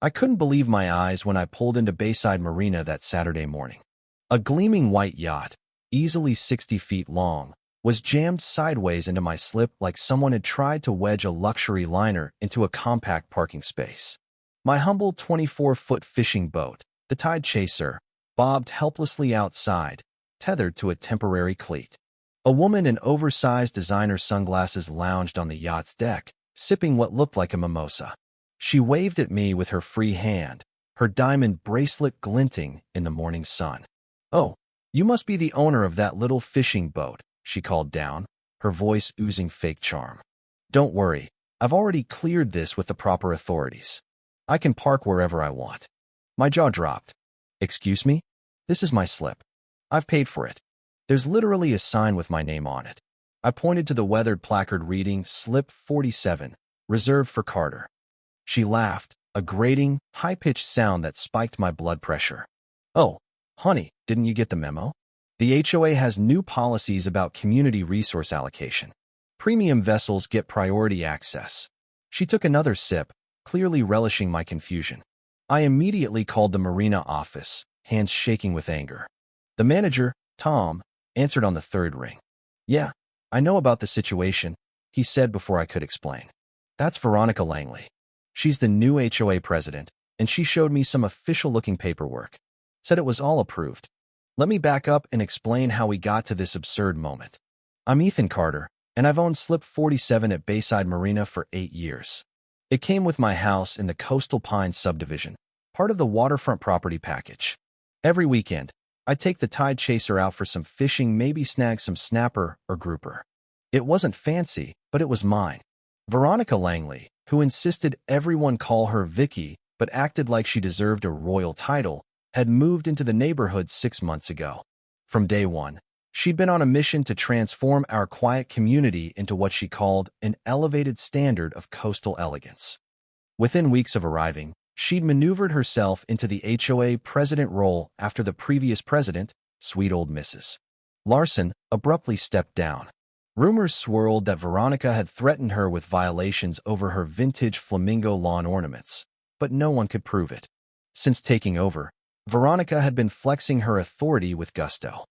I couldn't believe my eyes when I pulled into Bayside Marina that Saturday morning. A gleaming white yacht, easily 60 feet long, was jammed sideways into my slip like someone had tried to wedge a luxury liner into a compact parking space. My humble 24-foot fishing boat, the Tide Chaser, bobbed helplessly outside, tethered to a temporary cleat. A woman in oversized designer sunglasses lounged on the yacht's deck, sipping what looked like a mimosa. She waved at me with her free hand, her diamond bracelet glinting in the morning sun. "Oh, you must be the owner of that little fishing boat," she called down, her voice oozing fake charm. "Don't worry, I've already cleared this with the proper authorities. I can park wherever I want." My jaw dropped. "Excuse me? This is my slip. I've paid for it. There's literally a sign with my name on it." I pointed to the weathered placard reading Slip 47, reserved for Carter. She laughed, a grating, high-pitched sound that spiked my blood pressure. "Oh, honey, didn't you get the memo? The HOA has new policies about community resource allocation. Premium vessels get priority access." She took another sip, clearly relishing my confusion. I immediately called the Marina office, hands shaking with anger. The manager, Tom, answered on the third ring. "Yeah, I know about the situation," he said before I could explain. "That's Veronica Langley. She's the new HOA president, and she showed me some official-looking paperwork. Said it was all approved. Let me back up and explain how we got to this absurd moment. I'm Ethan Carter, and I've owned Slip 47 at Bayside Marina for 8 years. It came with my house in the Coastal Pines subdivision, part of the waterfront property package. Every weekend, I take the Tide Chaser out for some fishing, maybe snag some snapper or grouper. It wasn't fancy, but it was mine. Veronica Langley, who insisted everyone call her Vicky but acted like she deserved a royal title, had moved into the neighborhood 6 months ago. From day one, she'd been on a mission to transform our quiet community into what she called an elevated standard of coastal elegance. Within weeks of arriving, she'd maneuvered herself into the HOA president role after the previous president, sweet old Mrs. Larson, abruptly stepped down. Rumors swirled that Veronica had threatened her with violations over her vintage flamingo lawn ornaments, but no one could prove it. Since taking over, Veronica had been flexing her authority with gusto.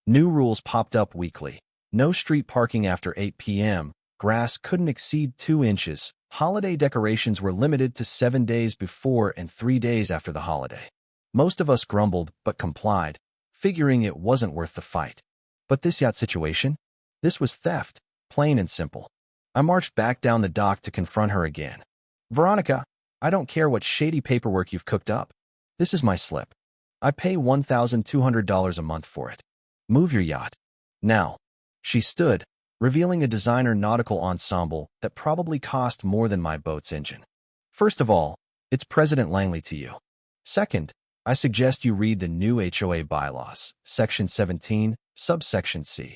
New rules popped up weekly. No street parking after 8 p.m., grass couldn't exceed 2 inches, holiday decorations were limited to 7 days before and 3 days after the holiday. Most of us grumbled but complied, figuring it wasn't worth the fight. But this yacht situation? This was theft, plain and simple. I marched back down the dock to confront her again. "Veronica, I don't care what shady paperwork you've cooked up. This is my slip. I pay $1,200 a month for it. Move your yacht. Now." She stood, revealing a designer nautical ensemble that probably cost more than my boat's engine. "First of all, it's President Langley to you. Second, I suggest you read the new HOA bylaws, Section 17, subsection C.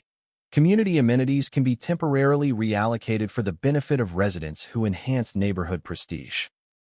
Community amenities can be temporarily reallocated for the benefit of residents who enhance neighborhood prestige."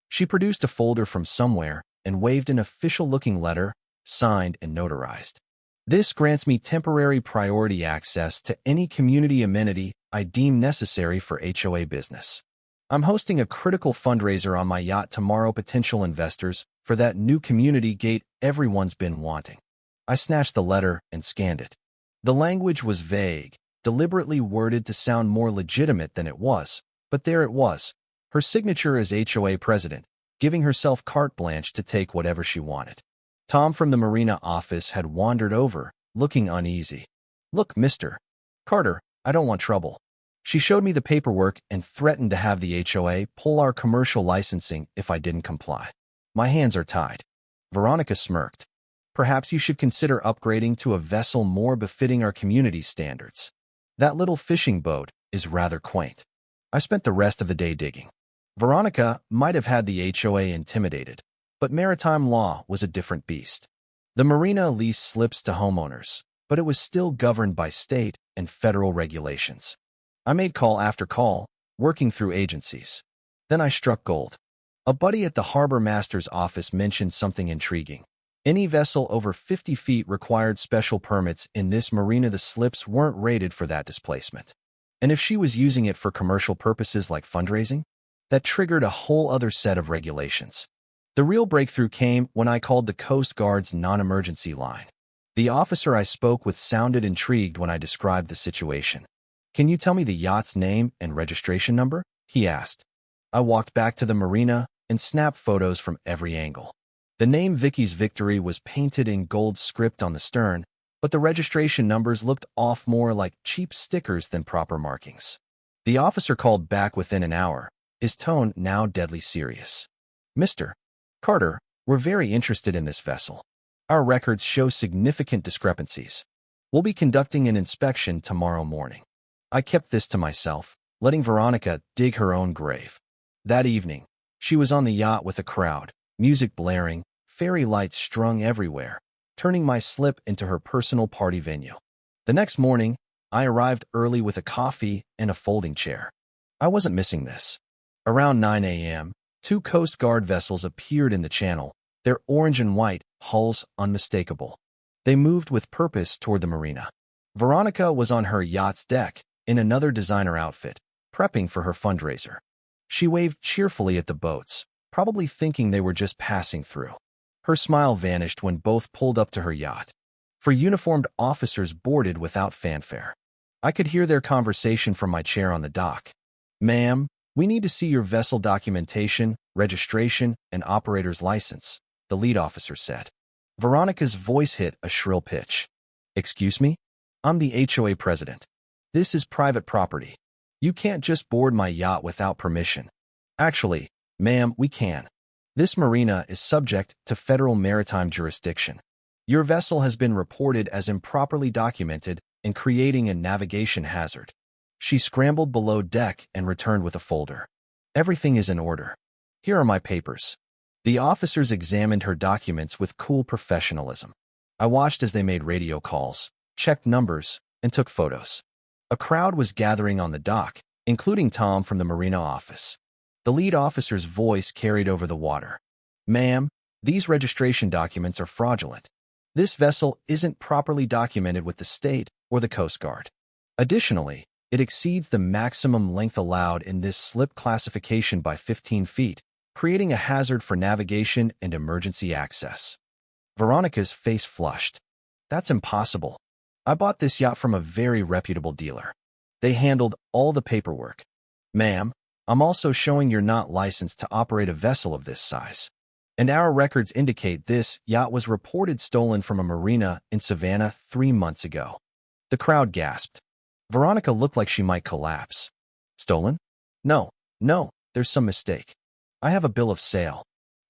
She produced a folder from somewhere and waved an official-looking letter, signed and notarized. "This grants me temporary priority access to any community amenity I deem necessary for HOA business. I'm hosting a critical fundraiser on my yacht tomorrow, potential investors, for that new community gate everyone's been wanting." I snatched the letter and scanned it. The language was vague, deliberately worded to sound more legitimate than it was, but there it was, her signature as HOA president, giving herself carte blanche to take whatever she wanted. Tom from the Marina office had wandered over, looking uneasy. "Look, Mr. Carter, I don't want trouble." She showed me the paperwork and threatened to have the HOA pull our commercial licensing if I didn't comply. My hands are tied. Veronica smirked. "Perhaps you should consider upgrading to a vessel more befitting our community standards. That little fishing boat is rather quaint." I spent the rest of the day digging. Veronica might have had the HOA intimidated, but maritime law was a different beast. The Marina leased slips to homeowners, but it was still governed by state and federal regulations. I made call after call, working through agencies. Then I struck gold. A buddy at the harbor master's office mentioned something intriguing. Any vessel over 50 feet required special permits in this marina. The slips weren't rated for that displacement. And if she was using it for commercial purposes like fundraising, that triggered a whole other set of regulations. The real breakthrough came when I called the Coast Guard's non-emergency line. The officer I spoke with sounded intrigued when I described the situation. "Can you tell me the yacht's name and registration number?" he asked. I walked back to the marina and snapped photos from every angle. The name Vicky's Victory was painted in gold script on the stern, but the registration numbers looked off more like cheap stickers than proper markings. The officer called back within an hour, his tone now deadly serious. "Mr. Carter, we're very interested in this vessel. Our records show significant discrepancies. We'll be conducting an inspection tomorrow morning." I kept this to myself, letting Veronica dig her own grave. That evening, she was on the yacht with a crowd, music blaring, fairy lights strung everywhere, turning my slip into her personal party venue. The next morning, I arrived early with a coffee and a folding chair. I wasn't missing this. Around 9 a.m., 2 Coast Guard vessels appeared in the channel, their orange and white hulls unmistakable. They moved with purpose toward the marina. Veronica was on her yacht's deck, in another designer outfit, prepping for her fundraiser. She waved cheerfully at the boats, probably thinking they were just passing through. Her smile vanished when both pulled up to her yacht. For uniformed officers boarded without fanfare. I could hear their conversation from my chair on the dock. "Ma'am, we need to see your vessel documentation, registration, and operator's license," the lead officer said. Veronica's voice hit a shrill pitch. "Excuse me? I'm the HOA president. This is private property. You can't just board my yacht without permission." "Actually, ma'am, we can. This marina is subject to federal maritime jurisdiction. Your vessel has been reported as improperly documented and creating a navigation hazard." She scrambled below deck and returned with a folder. "Everything is in order. Here are my papers." The officers examined her documents with cool professionalism. I watched as they made radio calls, checked numbers, and took photos. A crowd was gathering on the dock, including Tom from the Marina office. The lead officer's voice carried over the water. "Ma'am, these registration documents are fraudulent. This vessel isn't properly documented with the state or the Coast Guard. Additionally, it exceeds the maximum length allowed in this slip classification by 15 feet, creating a hazard for navigation and emergency access." Veronica's face flushed. "That's impossible. I bought this yacht from a very reputable dealer. They handled all the paperwork." "Ma'am, I'm also showing you're not licensed to operate a vessel of this size. And our records indicate this yacht was reported stolen from a marina in Savannah 3 months ago." The crowd gasped. Veronica looked like she might collapse. "Stolen? No, there's some mistake. I have a bill of sale."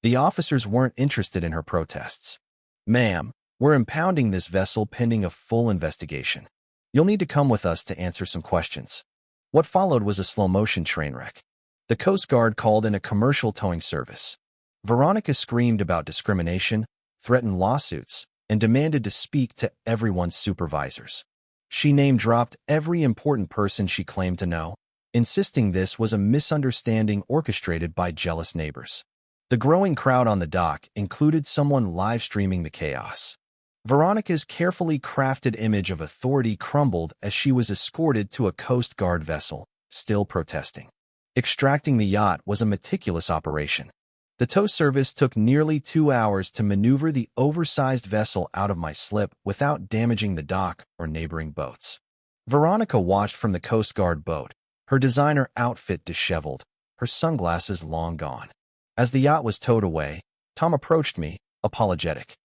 The officers weren't interested in her protests. "Ma'am, we're impounding this vessel pending a full investigation. You'll need to come with us to answer some questions." What followed was a slow-motion train wreck. The Coast Guard called in a commercial towing service. Veronica screamed about discrimination, threatened lawsuits, and demanded to speak to everyone's supervisors. She name-dropped every important person she claimed to know, insisting this was a misunderstanding orchestrated by jealous neighbors. The growing crowd on the dock included someone live-streaming the chaos. Veronica's carefully crafted image of authority crumbled as she was escorted to a Coast Guard vessel, still protesting. Extracting the yacht was a meticulous operation. The tow service took nearly 2 hours to maneuver the oversized vessel out of my slip without damaging the dock or neighboring boats. Veronica watched from the Coast Guard boat, her designer outfit disheveled, her sunglasses long gone. As the yacht was towed away, Tom approached me, apologetic.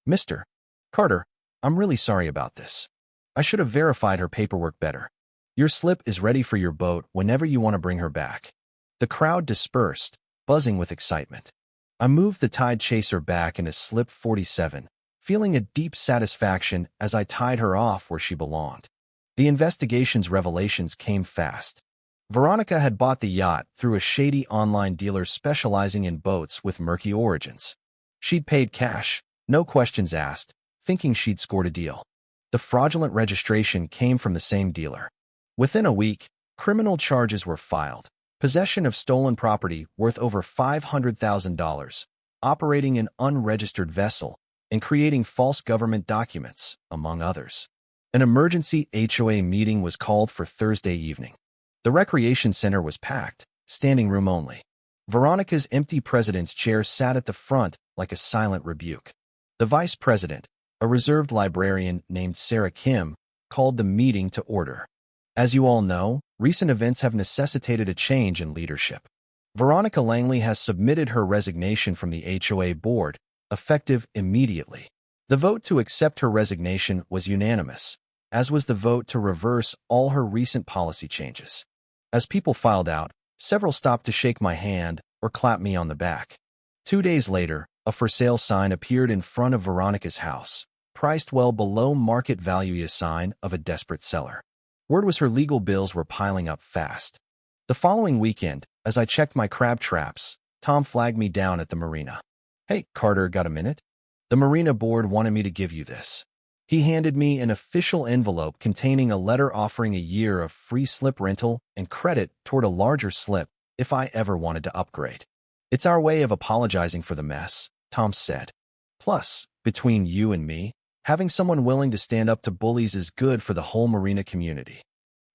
"Mr. Carter, I'm really sorry about this. I should have verified her paperwork better. Your slip is ready for your boat whenever you want to bring her back." The crowd dispersed, buzzing with excitement. I moved the Tide Chaser back into slip 47, feeling a deep satisfaction as I tied her off where she belonged. The investigation's revelations came fast. Veronica had bought the yacht through a shady online dealer specializing in boats with murky origins. She'd paid cash, no questions asked, thinking she'd scored a deal. The fraudulent registration came from the same dealer. Within a week, criminal charges were filed. Possession of stolen property worth over $500,000, operating an unregistered vessel, and creating false government documents, among others. An emergency HOA meeting was called for Thursday evening. The recreation center was packed, standing room only. Veronica's empty president's chair sat at the front like a silent rebuke. The vice president, a reserved librarian named Sarah Kim, called the meeting to order. As you all know, recent events have necessitated a change in leadership. Veronica Langley has submitted her resignation from the HOA board, effective immediately. The vote to accept her resignation was unanimous, as was the vote to reverse all her recent policy changes. As people filed out, several stopped to shake my hand or clap me on the back. 2 days later, a for sale sign appeared in front of Veronica's house, priced well below market value, a sign of a desperate seller. Word was her legal bills were piling up fast. The following weekend, as I checked my crab traps, Tom flagged me down at the marina. "Hey, Carter, got a minute? The marina board wanted me to give you this." He handed me an official envelope containing a letter offering a year of free slip rental and credit toward a larger slip if I ever wanted to upgrade. "It's our way of apologizing for the mess," Tom said. "Plus, between you and me, having someone willing to stand up to bullies is good for the whole marina community."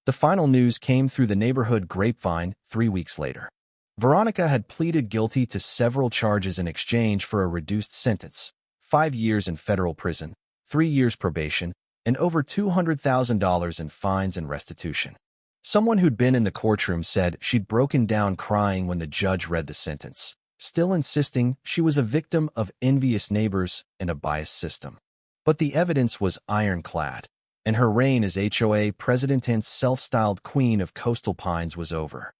The final news came through the neighborhood grapevine 3 weeks later. Veronica had pleaded guilty to several charges in exchange for a reduced sentence: 5 years in federal prison, 3 years probation, and over $200,000 in fines and restitution. Someone who'd been in the courtroom said she'd broken down crying when the judge read the sentence, still insisting she was a victim of envious neighbors and a biased system. But the evidence was ironclad, and her reign as HOA president and self-styled queen of Coastal Pines was over.